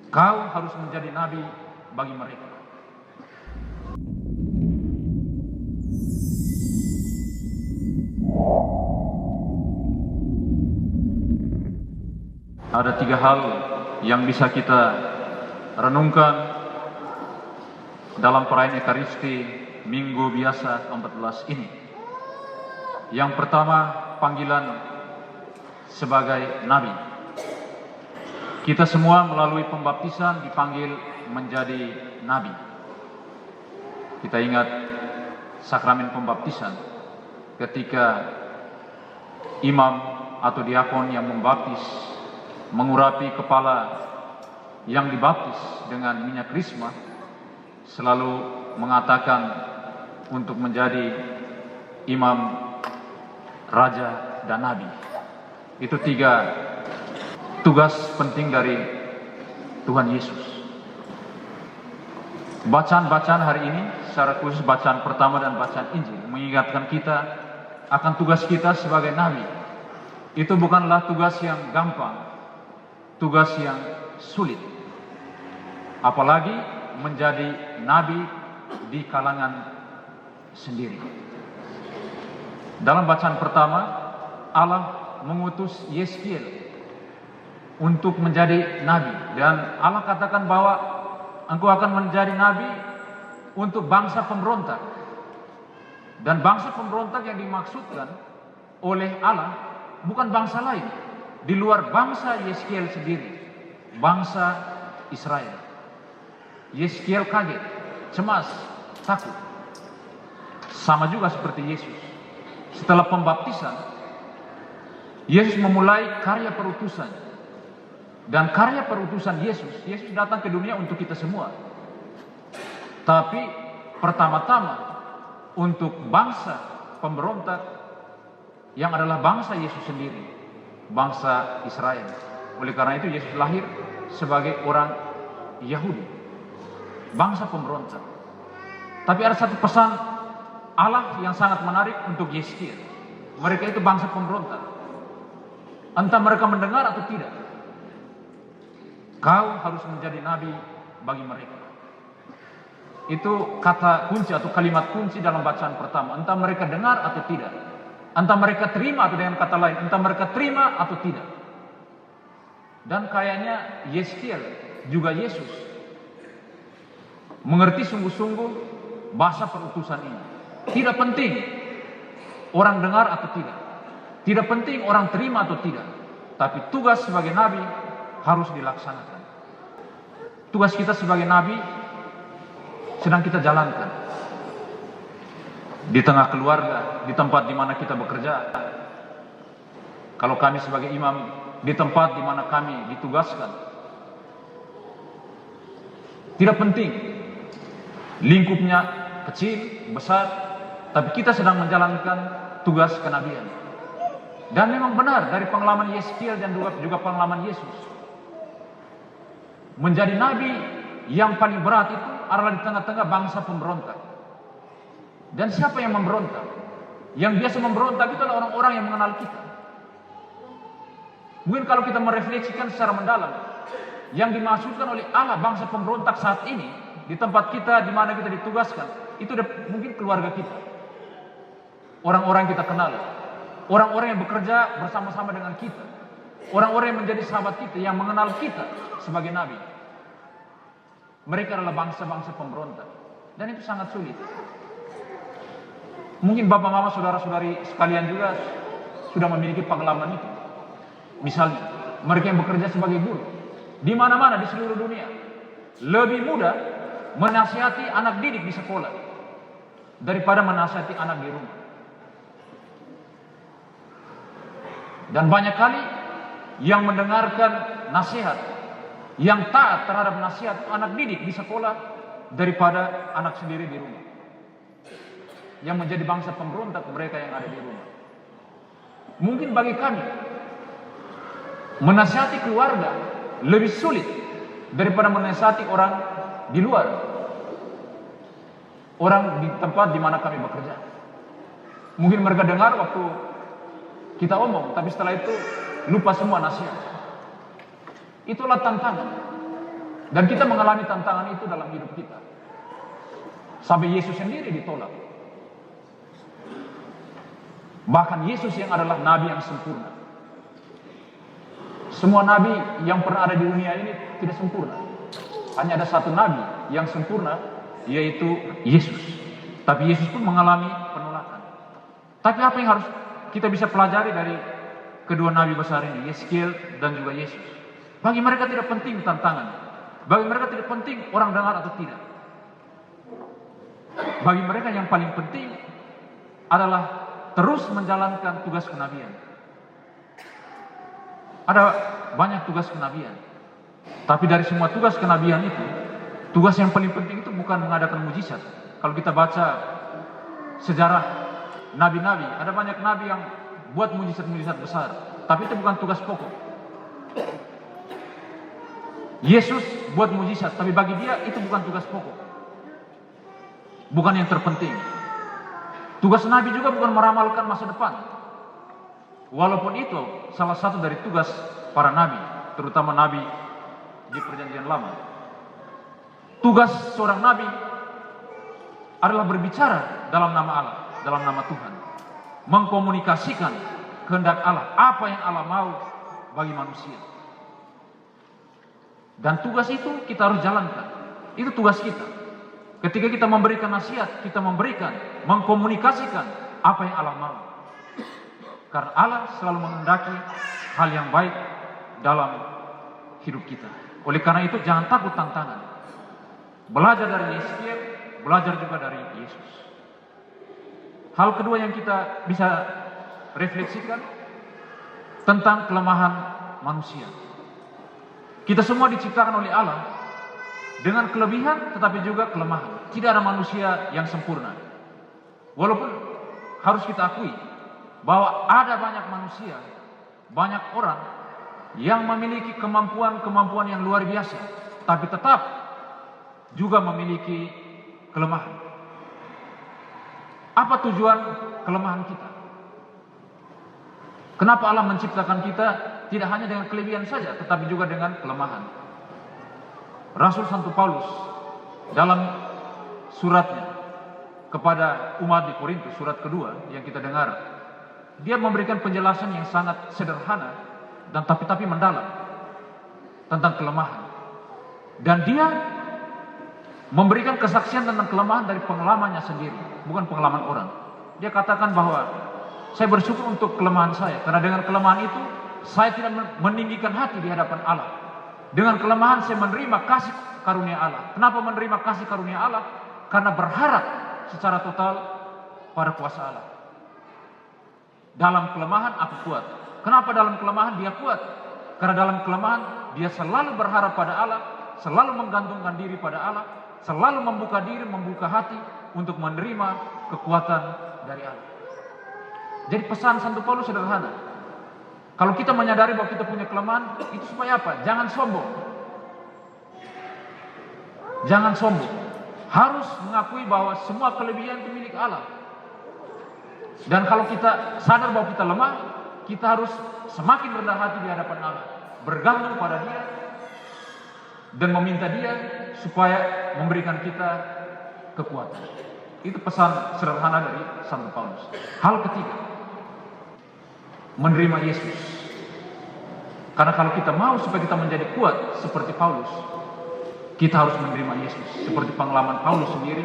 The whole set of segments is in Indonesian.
Kau harus menjadi nabi bagi mereka. Ada 3 hal yang bisa kita renungkan dalam perayaan Ekaristi Minggu Biasa 14 ini. Yang pertama, panggilan sebagai nabi. Kita semua melalui pembaptisan dipanggil menjadi nabi. Kita ingat sakramen pembaptisan ketika imam atau diakon yang membaptis mengurapi kepala yang dibaptis dengan minyak krisma, selalu mengatakan untuk menjadi imam, raja, dan nabi. Itu 3 tugas penting dari Tuhan Yesus. Bacaan-bacaan hari ini, secara khusus bacaan pertama dan bacaan Injil, mengingatkan kita akan tugas kita sebagai nabi. Itu bukanlah tugas yang gampang, tugas yang sulit. Apalagi menjadi nabi di kalangan sendiri. Dalam bacaan pertama, Allah mengutus Yeskiel untuk menjadi nabi, dan Allah katakan bahwa engkau akan menjadi nabi untuk bangsa pemberontak. Dan bangsa pemberontak yang dimaksudkan oleh Allah bukan bangsa lain di luar bangsa Yeskiel sendiri, bangsa Israel. Yeskiel kaget, cemas, takut. Sama juga seperti Yesus. Setelah pembaptisan, Yesus memulai karya perutusan. Dan karya perutusan Yesus datang ke dunia untuk kita semua. Tapi pertama-tama untuk bangsa pemberontak yang adalah bangsa Yesus sendiri, bangsa Israel. Oleh karena itu Yesus lahir sebagai orang Yahudi, bangsa pemberontak. Tapi ada satu pesan Allah yang sangat menarik untuk Yeskiel. Mereka itu bangsa pemberontak. Entah mereka mendengar atau tidak, kau harus menjadi nabi bagi mereka. Itu kata kunci atau kalimat kunci dalam bacaan pertama. Entah mereka dengar atau tidak, entah mereka terima atau dengan kata lain, entah mereka terima atau tidak. Dan kayaknya Yeskiel juga Yesus mengerti sungguh-sungguh bahasa perutusan ini. Tidak penting orang dengar atau tidak, tidak penting orang terima atau tidak, tapi tugas sebagai nabi harus dilaksanakan. Tugas kita sebagai nabi sedang kita jalankan di tengah keluarga, di tempat di mana kita bekerja. Kalau kami sebagai imam, di tempat di mana kami ditugaskan. Tidak penting lingkupnya kecil, besar, tapi kita sedang menjalankan tugas kenabian. Dan memang benar dari pengalaman Yeskiel dan juga pengalaman Yesus, menjadi nabi yang paling berat itu adalah di tengah-tengah bangsa pemberontak. Dan siapa yang memberontak? Yang biasa memberontak itu adalah orang-orang yang mengenal kita. Mungkin kalau kita merefleksikan secara mendalam, yang dimaksudkan oleh Allah bangsa pemberontak saat ini di tempat kita di mana kita ditugaskan, itu mungkin keluarga kita, orang-orang yang kita kenal, orang-orang yang bekerja bersama-sama dengan kita, orang-orang yang menjadi sahabat kita, yang mengenal kita sebagai nabi. Mereka adalah bangsa-bangsa pemberontak, dan itu sangat sulit. Mungkin bapak mama saudara-saudari sekalian juga sudah memiliki pengalaman itu. Misalnya mereka yang bekerja sebagai guru di mana-mana di seluruh dunia, lebih mudah menasihati anak didik di sekolah daripada menasihati anak di rumah. Dan banyak kali yang mendengarkan nasihat, yang taat terhadap nasihat anak didik di sekolah daripada anak sendiri di rumah. Yang menjadi bangsa pemberontak mereka yang ada di rumah. Mungkin bagi kami menasihati keluarga lebih sulit daripada menasihati orang di luar, orang di tempat di mana kami bekerja. Mungkin mereka dengar waktu kita omong, tapi setelah itu lupa semua nasihat. Itulah tantangan. Dan kita mengalami tantangan itu dalam hidup kita. Sampai Yesus sendiri ditolak. Bahkan Yesus yang adalah nabi yang sempurna. Semua nabi yang pernah ada di dunia ini tidak sempurna. Hanya ada satu nabi yang sempurna, yaitu Yesus. Tapi Yesus pun mengalami penolakan. Tapi apa yang harus kita bisa pelajari dari kedua nabi besar ini, Yeskiel dan juga Yesus? Bagi mereka tidak penting tantangan. Bagi mereka tidak penting orang dengar atau tidak. Bagi mereka yang paling penting adalah terus menjalankan tugas kenabian. Ada banyak tugas kenabian. Tapi dari semua tugas kenabian itu, tugas yang paling penting itu bukan mengadakan mujizat. Kalau kita baca sejarah nabi-nabi, ada banyak nabi yang buat mujizat-mujizat besar. Tapi itu bukan tugas pokok. Yesus buat mujizat, tapi bagi dia itu bukan tugas pokok. Bukan yang terpenting. Tugas nabi juga bukan meramalkan masa depan. Walaupun itu salah satu dari tugas para nabi, terutama nabi di Perjanjian Lama. Tugas seorang nabi adalah berbicara dalam nama Allah, dalam nama Tuhan. Mengkomunikasikan kehendak Allah, apa yang Allah mau bagi manusia. Dan tugas itu kita harus jalankan. Itu tugas kita. Ketika kita memberikan nasihat, kita mengkomunikasikan apa yang Allah mau. Karena Allah selalu menghendaki hal yang baik dalam hidup kita. Oleh karena itu jangan takut tantangan. Belajar dari Yeskiel, belajar juga dari Yesus. Hal kedua yang kita bisa refleksikan tentang kelemahan manusia. Kita semua diciptakan oleh Allah dengan kelebihan tetapi juga kelemahan. Tidak ada manusia yang sempurna. Walaupun harus kita akui bahwa ada banyak manusia, banyak orang yang memiliki kemampuan-kemampuan yang luar biasa, tapi tetap juga memiliki kelemahan. Apa tujuan kelemahan kita? Kenapa Allah menciptakan kita tidak hanya dengan kelebihan saja, tetapi juga dengan kelemahan? Rasul Santo Paulus dalam suratnya kepada umat di Korintus, surat kedua yang kita dengar, dia memberikan penjelasan yang sangat sederhana dan tapi mendalam tentang kelemahan. Dan dia memberikan kesaksian tentang kelemahan dari pengalamannya sendiri, bukan pengalaman orang. Dia katakan bahwa saya bersyukur untuk kelemahan saya, karena dengan kelemahan itu saya tidak meninggikan hati di hadapan Allah. Dengan kelemahan saya menerima kasih karunia Allah. Kenapa menerima kasih karunia Allah? Karena berharap secara total pada kuasa Allah. Dalam kelemahan aku kuat. Kenapa dalam kelemahan dia kuat? Karena dalam kelemahan dia selalu berharap pada Allah, selalu menggantungkan diri pada Allah, selalu membuka diri, membuka hati untuk menerima kekuatan dari Allah. Jadi pesan Santo Paulus sederhana. Kalau kita menyadari bahwa kita punya kelemahan, itu supaya apa? Jangan sombong. Jangan sombong. Harus mengakui bahwa semua kelebihan itu milik Allah. Dan kalau kita sadar bahwa kita lemah, kita harus semakin rendah hati di hadapan Allah, bergantung pada Dia dan meminta Dia supaya memberikan kita kekuatan. Itu pesan sederhana dari Santo Paulus. Hal ketiga, menerima Yesus. Karena kalau kita mau supaya kita menjadi kuat seperti Paulus, kita harus menerima Yesus. Seperti pengalaman Paulus sendiri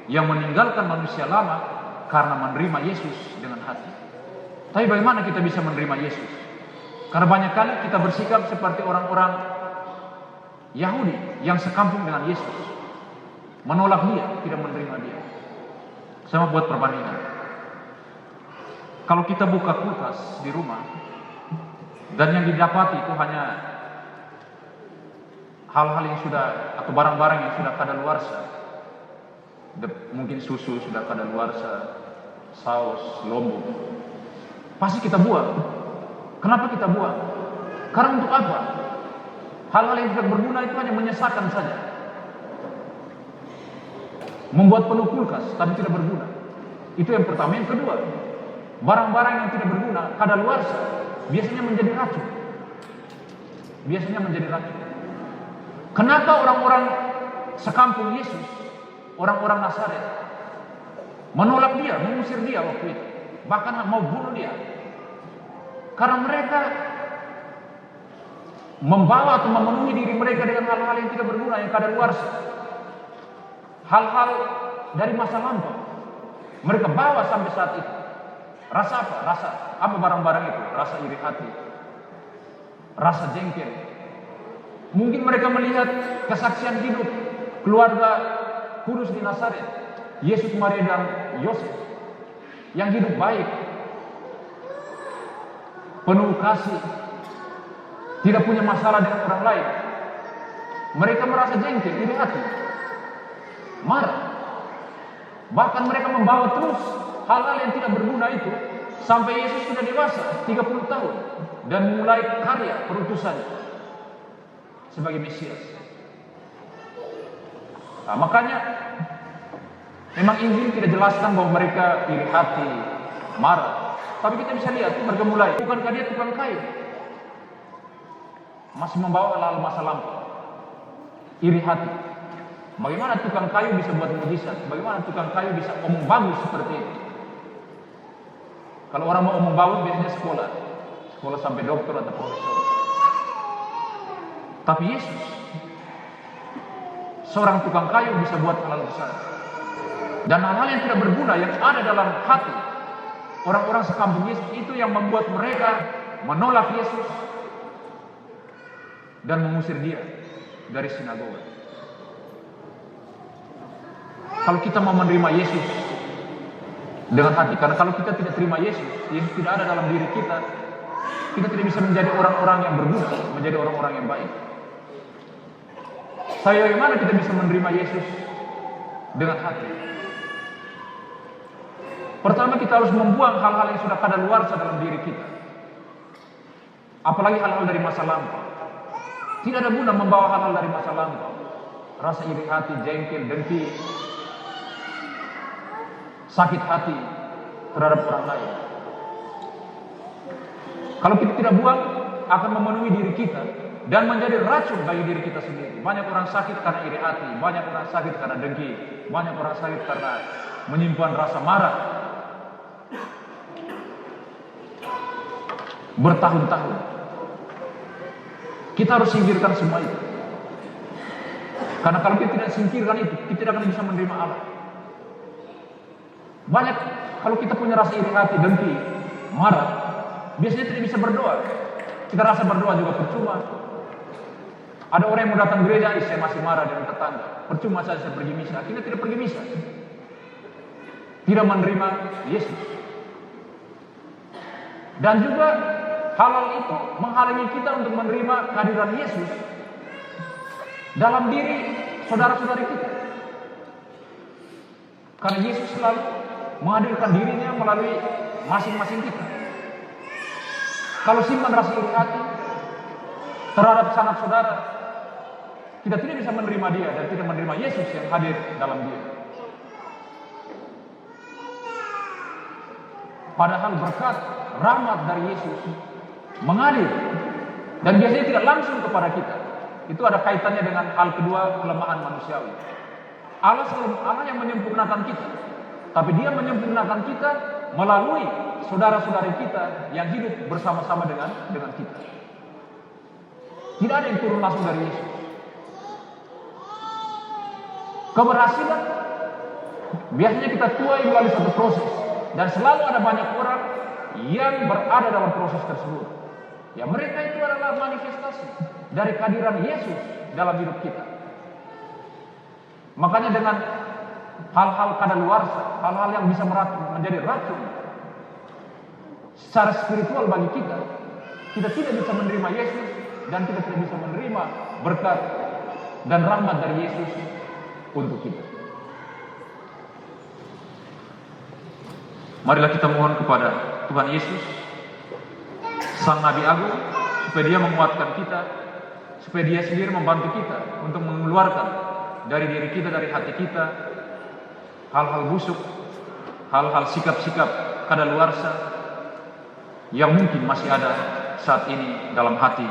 yang meninggalkan manusia lama karena menerima Yesus dengan hati. Tapi bagaimana kita bisa menerima Yesus? Karena banyak kali kita bersikap seperti orang-orang Yahudi yang sekampung dengan Yesus, menolak Dia, tidak menerima Dia. Saya mau buat perbandingan. Kalau kita buka kulkas di rumah dan yang didapati itu hanya hal-hal yang sudah atau barang-barang yang sudah kadaluarsa, mungkin susu sudah kadaluarsa, saus, lombok, pasti kita buang. Kenapa kita buang? Karena untuk apa? Hal-hal yang tidak berguna itu hanya menyesakan saja, membuat penuh kulkas tapi tidak berguna. Itu yang pertama. Yang kedua, barang-barang yang tidak berguna, kadaluarsa, biasanya menjadi racun. Biasanya menjadi racun. Kenapa orang-orang sekampung Yesus, orang-orang Nazaret, menolak dia, mengusir dia waktu itu, bahkan mau bunuh dia? Karena mereka membawa atau memenuhi diri mereka dengan hal-hal yang tidak berguna, yang kadaluarsa, hal-hal dari masa lampau. Mereka bawa sampai saat itu. Rasa apa? Rasa apa barang-barang itu? Rasa iri hati, rasa jengkel. Mungkin mereka melihat kesaksian hidup keluarga kudus di Nazaret, Yesus, Maria, dan Yosef, yang hidup baik, penuh kasih, tidak punya masalah dengan orang lain. Mereka merasa jengkel, iri hati, marah. Bahkan mereka membawa terus hal-hal yang tidak berguna itu sampai Yesus sudah dewasa 30 tahun dan mulai karya perutusannya sebagai Mesias. Nah, makanya memang Injil tidak jelaskan bahwa mereka iri hati, marah. Tapi kita bisa lihat mereka mulai, bukankah dia tukang kayu? Masih membawa hal-hal masa lampau, iri hati. Bagaimana tukang kayu bisa buat mujizat? Bagaimana tukang kayu bisa omong bagus seperti itu? Kalau orang mau omong bagus biasanya sekolah sampai dokter atau profesor. Tapi Yesus, seorang tukang kayu, bisa buat hal-hal besar. Dan hal-hal yang tidak berguna yang ada dalam hati orang-orang sekampung Yesus itu yang membuat mereka menolak Yesus dan mengusir dia dari sinagoga. Kalau kita mau menerima Yesus dengan hati, karena kalau kita tidak terima Yesus, Yesus tidak ada dalam diri kita, kita tidak bisa menjadi orang-orang yang berguna, menjadi orang-orang yang baik. Bagaimana kita bisa menerima Yesus dengan hati? Pertama, kita harus membuang hal-hal yang sudah kadaluarsa dalam diri kita, apalagi hal-hal dari masa lampau. Tidak ada guna membawa hal-hal dari masa lampau, rasa iri hati, jengkel, dengki, sakit hati terhadap orang lain. Kalau kita tidak buang, akan memenuhi diri kita dan menjadi racun bagi diri kita sendiri. Banyak orang sakit karena iri hati, banyak orang sakit karena dengki, banyak orang sakit karena menyimpan rasa marah bertahun-tahun. Kita harus singkirkan semua itu. Karena kalau kita tidak singkirkan itu, kita tidak akan bisa menerima Allah. Banyak, kalau kita punya rasa iri hati, dengki, marah, biasanya tidak bisa berdoa. Kita rasa berdoa juga percuma. Ada orang yang mau datang gereja, saya masih marah dengan tetangga, percuma saya pergi misa. Kita tidak pergi misa, tidak menerima Yesus. Dan juga hal-hal itu menghalangi kita untuk menerima kehadiran Yesus dalam diri saudara-saudari kita. Karena Yesus selalu menghadirkan dirinya melalui masing-masing kita. Kalau simpan rasa iri hati terhadap sanak saudara, kita tidak bisa menerima dia dan tidak menerima Yesus yang hadir dalam dia. Padahal berkat rahmat dari Yesus mengalir dan biasanya tidak langsung kepada kita. Itu ada kaitannya dengan hal kedua, kelemahan manusiawi. Allah yang menyempurnakan kita, tapi Dia menyempurnakan kita melalui saudara-saudari kita yang hidup bersama-sama dengan kita. Tidak ada yang turun langsung dari Yesus. Keberhasilan biasanya kita tuai melalui satu proses, dan selalu ada banyak orang yang berada dalam proses tersebut. Ya, mereka itu adalah manifestasi dari kehadiran Yesus dalam hidup kita. Makanya dengan hal-hal kadaluarsa, hal-hal yang bisa menjadi racun secara spiritual bagi kita, kita tidak bisa menerima Yesus dan kita tidak bisa menerima berkat dan rahmat dari Yesus untuk kita. Marilah kita mohon kepada Tuhan Yesus, Sang Nabi Agung, supaya Dia menguatkan kita, supaya Dia sendiri membantu kita untuk mengeluarkan dari diri kita, dari hati kita, hal-hal busuk, hal-hal sikap-sikap kadaluarsa yang mungkin masih ada saat ini dalam hati